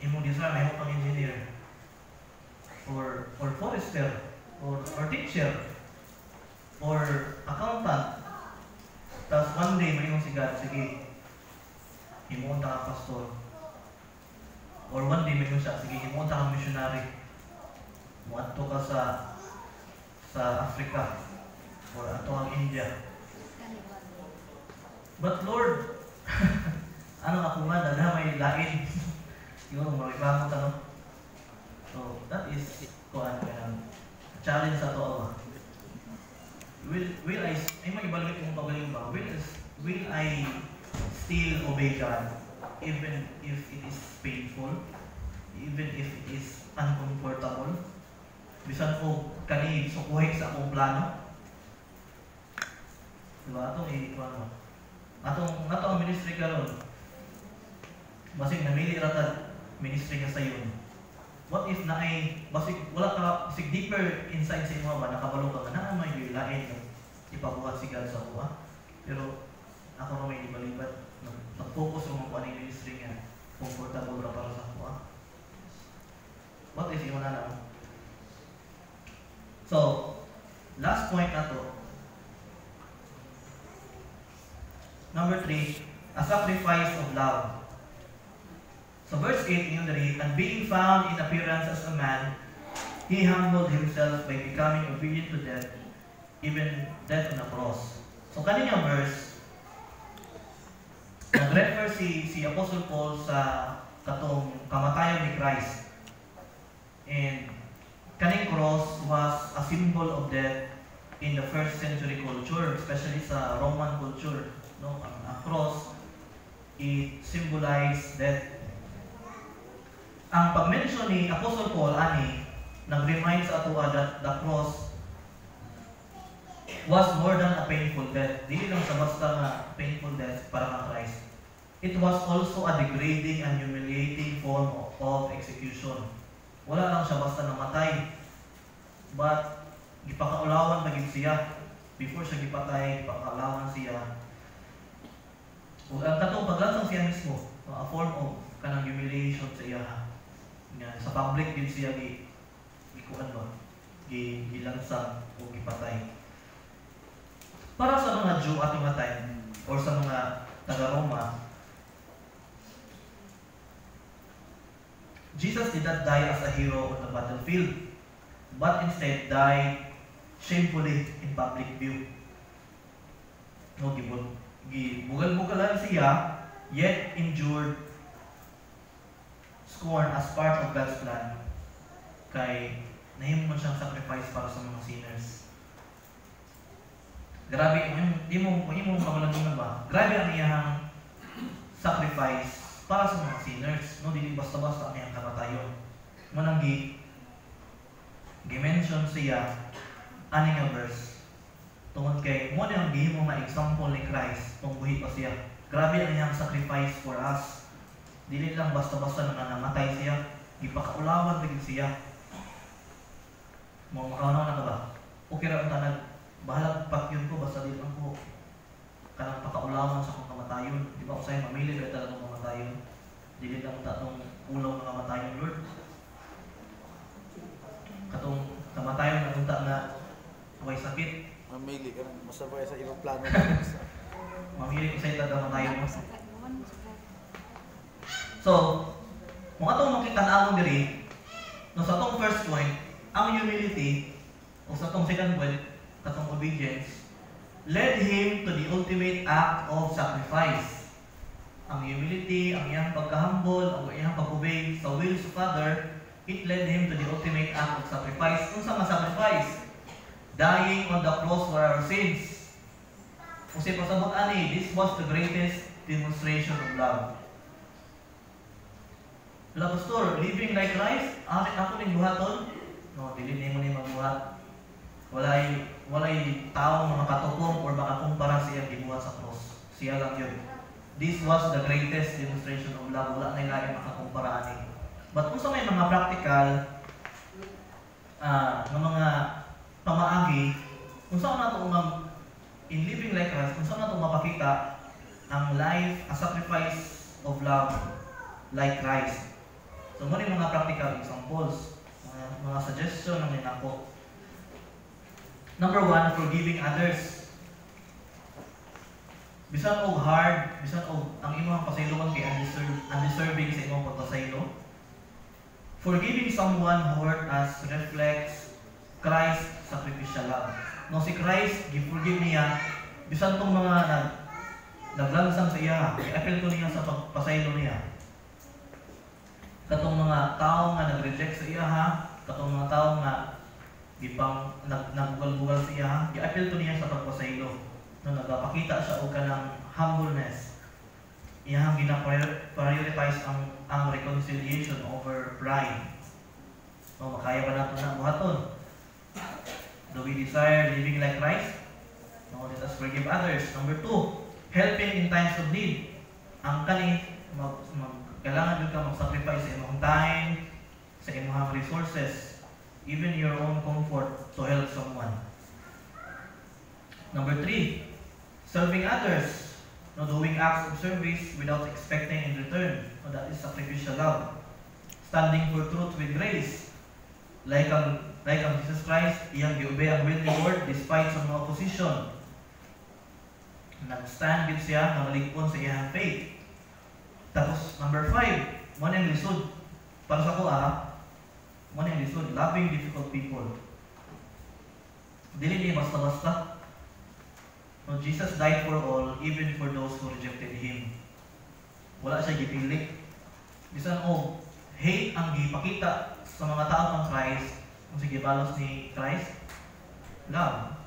imong design, may pang engineer, or forester, or teacher, or accountant. Tapos one day, may si God, sige, himuon ta ka pastor. Or one day, may siya, sige, himuon ta ka missionary. Muadto ka sa Africa, or ato ang India. But Lord, ano ako man, may lain. Siguro, mariklamo ta, no? So, that is, challenge sa to, Will I, ay mag-evaluate kung pagaling ba? Will I still obey God even if it is painful, even if it is uncomfortable? Bisan ko kani sukuhay sa akong plano. Diba? Atong ministry karon. Basig namili ratad ministry ka sa yun. What if na ay basig wala ka sig deeper inside sa imo ba nakabalo ka na may lain ipabuhat si God sa buha. Pero ako na may libalibat nag-focus mo ko ani ministry nga comfortable ra para sa buha. What if imo na lang? So, last point na to. Number 3, a sacrifice of love. So verse 8 in the and being found in appearance as a man, he humbled himself by becoming obedient to death, even death on the cross. So kanilang verse, nag-refer si Apostle Paul sa katong kamatayon ni Christ. And kaning cross was a symbol of death in the first century culture, especially sa Roman culture. No, ang cross, it symbolized death. Ang pag-mention ni Apostle Paul ani nag-remind sa ato that the cross was more than a painful death. Dili lang sa basta nga painful death para kang Christ. It was also a degrading and humiliating form of execution. Wala lang siya basta namatay, but gipakaulawan na gid siya. Before siya gipatay, gipakaulawan siya. Ug ang katong paglansang siya mismo, a form of kanang humiliation sa iya. Nga sa public din siya gilansang o gipatay. Para sa mga Jew at mga time or sa mga taga-Roma, Jesus did not die as a hero on the battlefield, but instead died shamefully in public view. No, gibugal-bugalan siya, yet endured scorn as part of God's plan. Kay nahimo man siyang sacrifice para sa mga sinners. Grabe, hindi mo kamalangan ba? Grabe ang iyang sacrifice para sa mga sinners. No, dili basta-basta ang iyang kamatayon. Manang gi-mention siya ani nga verse. Tungod kay mo ang gihimo nga example ni Christ kung buhi pa siya. Grabe ang iyang sacrifice for us. Dili lang basta-basta na namatay siya, ipakaulawan din siya. Makaunaw na ka ba? Okay ra ang tanan. Bahala pakyun ko basta dili lang ko kanang pakaulawan sa kong kamatayon. Di ba usay mamili kay talagang kamatayon. Dili lang tatong ulaw ng kamatayon, Lord. Katong kamatayon na unta na way sakit. Mamili ka nang masabay sa ibang plano. Mamili usay kamatayon mo. So, kung atong makita-anong diri, no, sa atong first point, ang humility, o sa atong second point, katong obedience, led him to the ultimate act of sacrifice. Ang humility, ang iyang pagka-humble, ang iyang pag-obey sa will sa Father, it led him to the ultimate act of sacrifice. Kung sa sacrifice, dying on the cross for our sins. Kasi pasabot ani, this was the greatest demonstration of love. Wala, Pastor, living like Christ, ako ning buhaton? No, dili nimo ni magbuhat. Walay taong makatupong or makakumpara siya gibuhat sa cross. Siya lang yun. This was the greatest demonstration of love. Wala na ilalim makakumpara ani. But kung sa may mga practical ng mga pamaagi, kung saan nato in living like Christ, kung saan nato mapakita ang life, a sacrifice of love, like Christ. So mo mga practical examples, mga suggestion ng ninako. Number 1, forgiving others. Bisan og hard, bisan og ang imong pasayloan kay undeserving sa imong pagpasaylo. Forgiving someone who hurt us reflects Christ's sacrificial love. No, si Christ, gi-forgive niya, bisan tong mga naglansang sa iya, i-appeal ko niya sa pagpasaylo niya. Katong mga tao nga nag-reject sa iya, katong mga tao nga nagbugal-bugal sa iya, i-appeal ko niya sa pagpasaylo. No, nagpakita siya og kanang humbleness. Iyang gina-prioritize ang reconciliation over pride. No, makaya ba nato na buhaton? Do we desire living like Christ? No, let us forgive others. Number 2, helping in times of need. Ang kailangan din ka mag-sacrifice sa imong time, sa imong resources, even your own comfort to help someone. Number 3, serving others. No, doing acts of service without expecting in return. No, that is sacrificial love. Standing for truth with grace. Like ang Jesus Christ, iyang giobey ang will ni Lord despite sa mga opposition. Nag-stand with siya na maligpon sa iyang faith. Tapos, number 5, mo na yung lisod. Para sa ko, mo na yung lisod. Loving difficult people. Dili niya basta-basta. No, Jesus died for all, even for those who rejected Him. Wala siya gipili. Bisan hate ang gipakita sa mga tao ng Christ, kung sige balos ni Christ, love.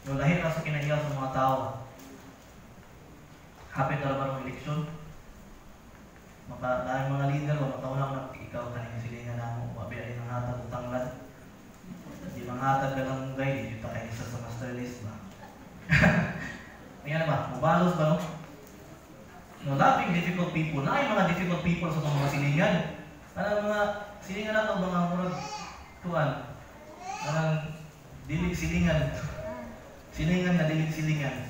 No, lahir na sa kinaiya sa mga tao. Hapit na ba ng eleksyon? Dahil mga leader, wala taon lang na ikaw kaning silingan na mo, mabiyain ng hatag o tanglad. Di mga hatag ka lang guide, di tayo isa sa master list ba? Ngayon ba? Mubalos ba no? No, loving difficult people. Na ay mga difficult people sa mga silingan. Anong mga silingan na ito, mga murag tuwan. Anong dilig silingan. Silingan na dilig silingan.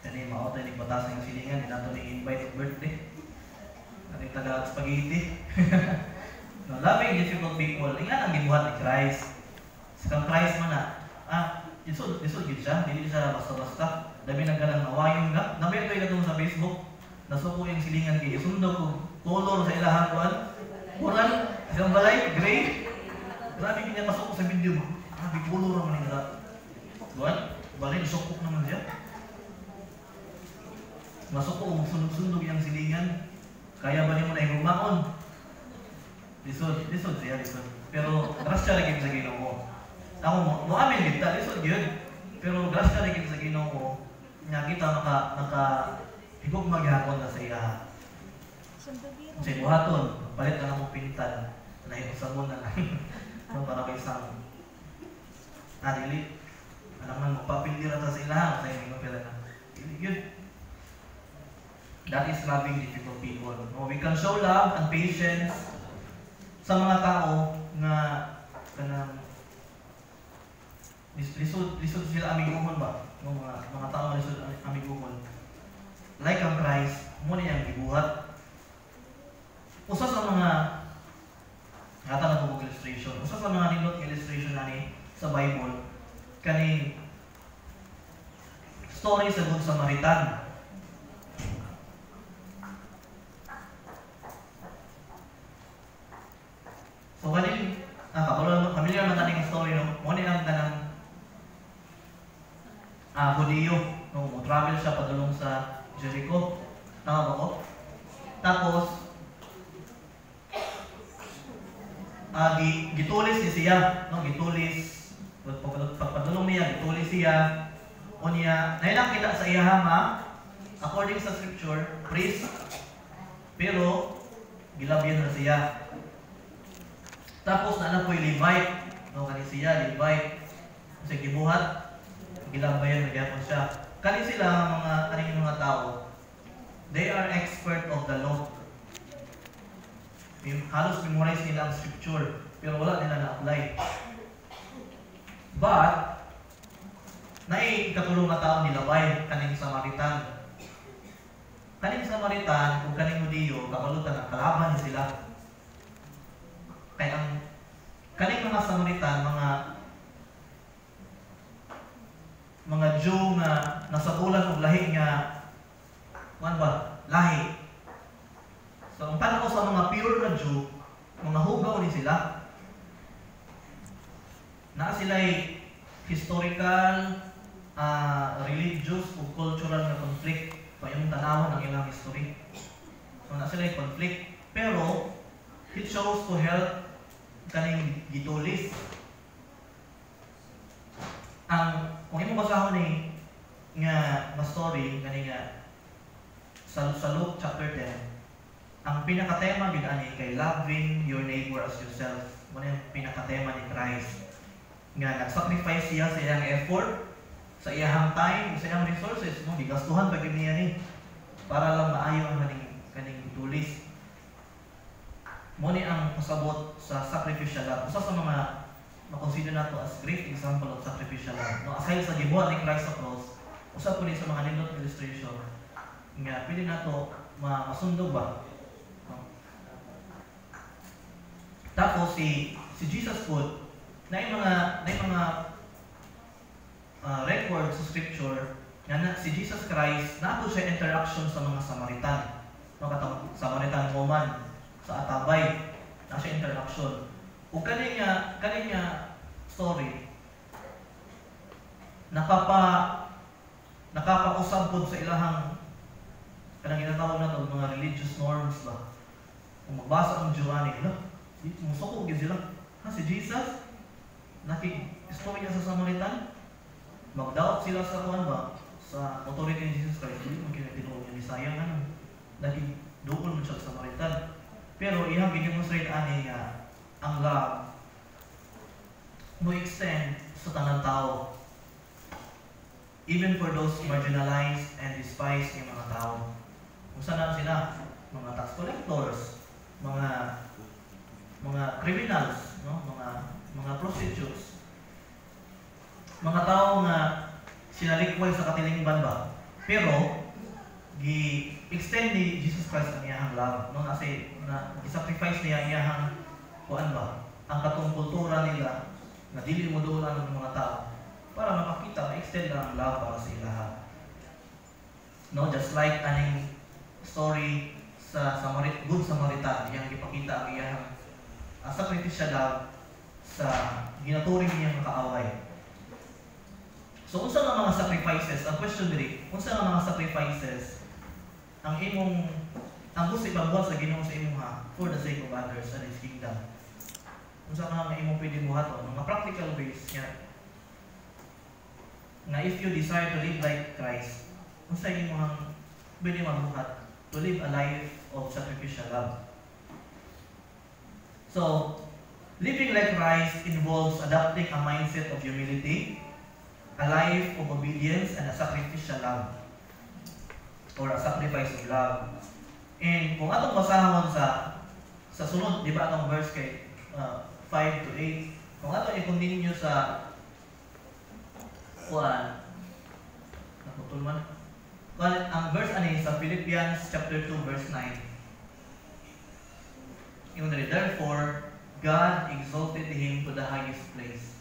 Kani maotay ni batas ng silingan, dinato ni invite of birthday. Nating taga spaghetti. No, loving difficult people. Ingat ang gibuhat ni Christ. Sa Christ man na, isod yun siya, hindi siya basta-basta. Dami nagkalang awayon nga. Nabi ito yung sa Facebook, nasuko yung silingan kayo. Sundo ko, color sa ilahang kuwan. Oral, isang balay, gray. Grabe kanya pasok ko sa video mo. Bicolor naman yung lahat. Kuwan, balay, sukok naman siya. Masok ko, sunog-sunog yung silingan. Kaya ba niyo mo na yung rumakon? Lisod siya. Pero, trust siya rin sa Ginoo. Ako mo amin kita, lisod yun. Pero, trust siya rin sa Ginoo. Nga kita higog maghapon na sa iya. Kasi buhaton, palit na lang mong pintan. Nahipag mo na lang. Para may isang dili. Alam man, magpapindira ta sa ilahan. Sa iyo, pila na. Yun. That is loving difficult people. No, we can show love and patience sa mga tao na kanang lisod sila amiguhon ba? No, mga tao na lisod amiguhon. Like ang Christ, mo niyang gibuhat. Usa sa mga hata na itong illustration. Usa sa mga nindot illustration na ni sa Bible, kaning story sa Good Samaritan. So kanin, familiar man taning story no. Mo ni ang tanang Hudiyo, no, mo travel siya padulong sa Jericho. Tama ba ko? Tapos gitulis siya, no, gitulis pagpadulong niya, gitulis siya. O niya, nakita sa iya according sa scripture, priest, pero gilabyan na siya. Tapos na po'y Levite, no, kani siya, Levite, kasi gibuhat, gilabayan na gyapon siya. Kani sila mga tao, they are expert of the law. Halos memorize nila ang scripture, pero wala nila na-apply. But, katulong na tao nilabay, kaning Samaritan. Kaning Samaritan, kung kaning Hudiyo, kabalutan na kalaban niya sila. Kaya ang kaning mga Samaritan, mga Jew nga nasabulan og lahi nga lahi. So ang tanong ko sa mga pure na Jew, mga hugaw ni sila. Na sila'y historical, religious o cultural na conflict. So yung tanawan ng ilang history. So na sila'y conflict. Pero it shows to help kaning gitulis. Kung imong basahon ni nga story kani nga sa Luke chapter 10, ang pinakatema gid ani kay loving your neighbor as yourself. Mo yung pinakatema ni Christ. Nga nag-sacrifice siya sa iyang effort, sa iyang time, sa iyang resources, mo gigastuhan pa gid niya ni para lang maayo ang kaning gitulis. Mo ni ang pasabot sa sacrificial love. Usa sa mga makonsider nato as great example of sacrificial love. No, aside sa gibuhat ni Christ sa cross, usa po ni sa mga nindot illustration nga pwede nato masundog ba. No? Tapos si Jesus po na mga record sa scripture nga si Jesus Christ nato siya interaction sa mga Samaritan. No, katong Samaritan woman sa Atabay, na siya interaction. Ug kani nga story nakapausab pod sa ilahang kanang ginatawag nato mga religious norms ba. Kung magbasa ang Giovanni, musoko gyud sila. Si Jesus naki-story niya sa Samaritan, mag-doubt sila sa sa authority ni Jesus Christ. Hindi mo kinatinuod niya ni sayang naki-double mo siya sa Samaritan. Pero iyang gidemonstrate ani nga ang love mo extend sa tanang tao, even for those marginalized and despised ng mga tao. Kung saan sila, mga tax collectors, mga criminals, no, mga prostitutes, mga tao nga sinalikway sa katilingban ba. Pero gi-extend ni Jesus Christ ang iyang love, no, kasi i-sacrifice niya iyang ang katong kultura nila na dili mo doon ng mga tao para mapakita, ma-extend ang love para sa ilaha. No, just like aning story sa Good Samaritan, iyang ipakita ang iyang sacrificial love sa ginaturing niyang kaaway. So, unsa nga mga sacrifices? Ang question diri, unsa nga mga sacrifices ang gusto ipagbuhat sa Ginoo sa imong for the sake of others and His kingdom? Unsa nga imong pwede buhaton? Mga practical ways nga if you desire to live like Christ, unsa imong pwede mabuhat to live a life of sacrificial love? So, living like Christ involves adopting a mindset of humility, a life of obedience, and a sacrificial love, or a sacrifice of love. And kung atong basahon sa sunod, di ba atong verse kay 5 to 8, kung atong i-continue sa naputol man. Ang verse ani sa Philippians chapter 2 verse 9. Yung dali, therefore, God exalted Him to the highest place.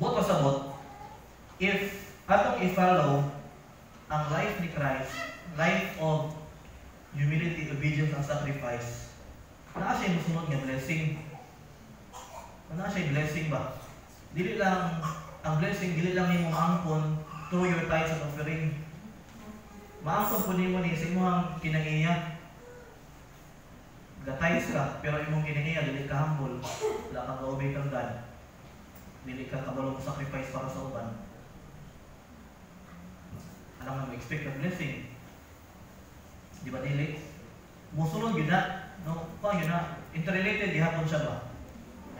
Bot pasabot, if atong i-follow ang life ni Christ, life of humility, obedience, and sacrifice, naa siya musunod nga blessing. Naa siya blessing ba? Dili lang ang blessing, dili lang nimo maangkon through your tithes and offering. Maangkon po nimo ni sa imong kinangiya. Ga-tithes ka, pero imong kinangiya dili ka humble, wala kang ga-obey kang God. Dili ka kabalo mo sacrifice para sa uban. Alam mo expect a blessing. Di ba dili? Musulod yun na, no? Kung yun na, interrelated gihapon siya ba?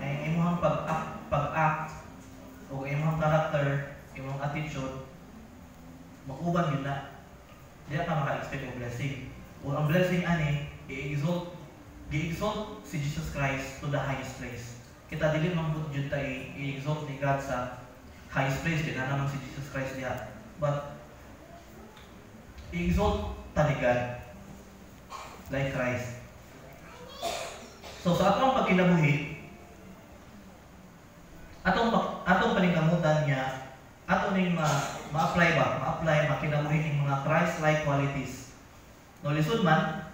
Ay imong pag-act o imong character, imong attitude, mag-uban yun na. Di ka maka-expect of blessing. O ang blessing ani, i-exalt si Jesus Christ to the highest place. Kita dili man pud jud ta i-exalt ni God sa highest place, kita naman si Jesus Christ diha. But i-exalt ta ni God. like Christ. So sa atong pagkinabuhi, atong paningkamutan niya, ato ning ma-apply makinabuhi ning mga Christ-like qualities. No lisod man,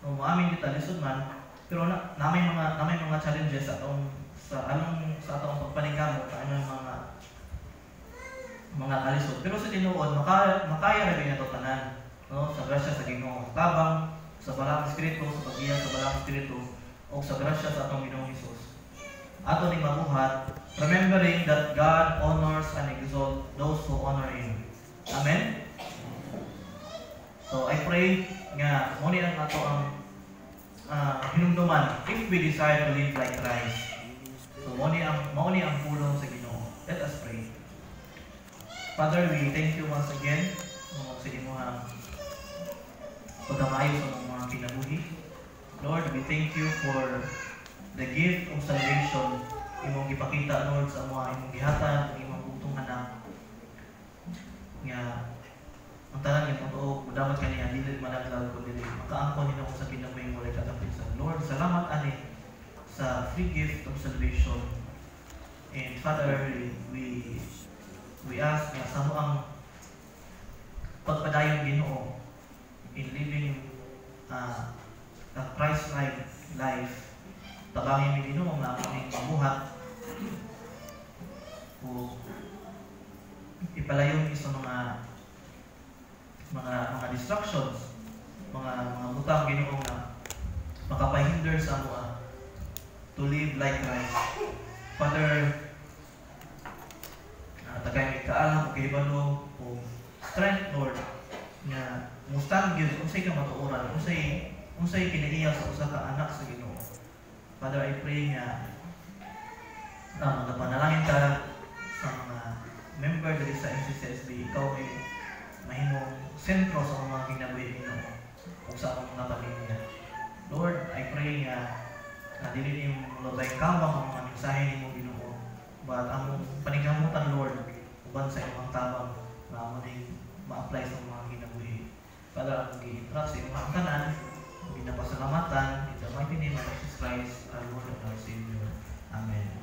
no maamin kita lisod man, pero namay mga challenges sa atong pagpaningkamot sa among mga kalisod. Pero sa tinuod makaya ra gyud nato tanan, no? Sa grasya sa Ginoo, tabang sa balang espiritu, sa pag-iya sa balang espiritu, o sa grasya sa atong Ginoong Hesus. Ato ning mabuhat, remembering that God honors and exalts those who honor Him. Amen? So I pray nga mo ni ang ato ang hinumduman if we desire to live like Christ. So mo ni ang pulong sa Ginoo. Let us pray. Father, we thank you once again sa imong pagkamayo sa mga kinabuhi. Lord, we thank you for the gift of salvation imong gipakita, Lord, sa imong gihatag, imong butong anak. Nga ang tanan nga totoo, mudamat kaniya dili managlag ko dili. Makaangkon Ginoo sa kinabuhi mo like katapisan. Lord, salamat ani sa free gift of salvation. And Father, we ask na sa mo ang pagpadayon Ginoo in living a Christ-like life. Tabangin mi Ginoo nga aming mabuhat o ipalayon mi sa mga distractions, mga butang Ginoo nga makapahinder sa amo to live like Christ. Father, tagay may kaalam o kahibalo o strength, Lord, nga mustang gyud unsay ka matuoran, unsay kinaiya sa usa ka anak sa Ginoo. Father, I pray nga magapanalangin ka sa mga member diri sa NCCSB, ikaw ay mahimong sentro sa mga kinabuhi Ginoo o sa among mga pamilya. Lord, I pray nga dili nimo mulabay kambang ang mga mensahe nimo Ginoo, but among paningkamutan, Lord, uban sa imong tabang na amo ning ma-apply sa mga kinabuhi. Father, ang gi-interact sa imong tanan, ginapasalamatan in the mighty name of Jesus Christ, our Lord and our Savior. Amen.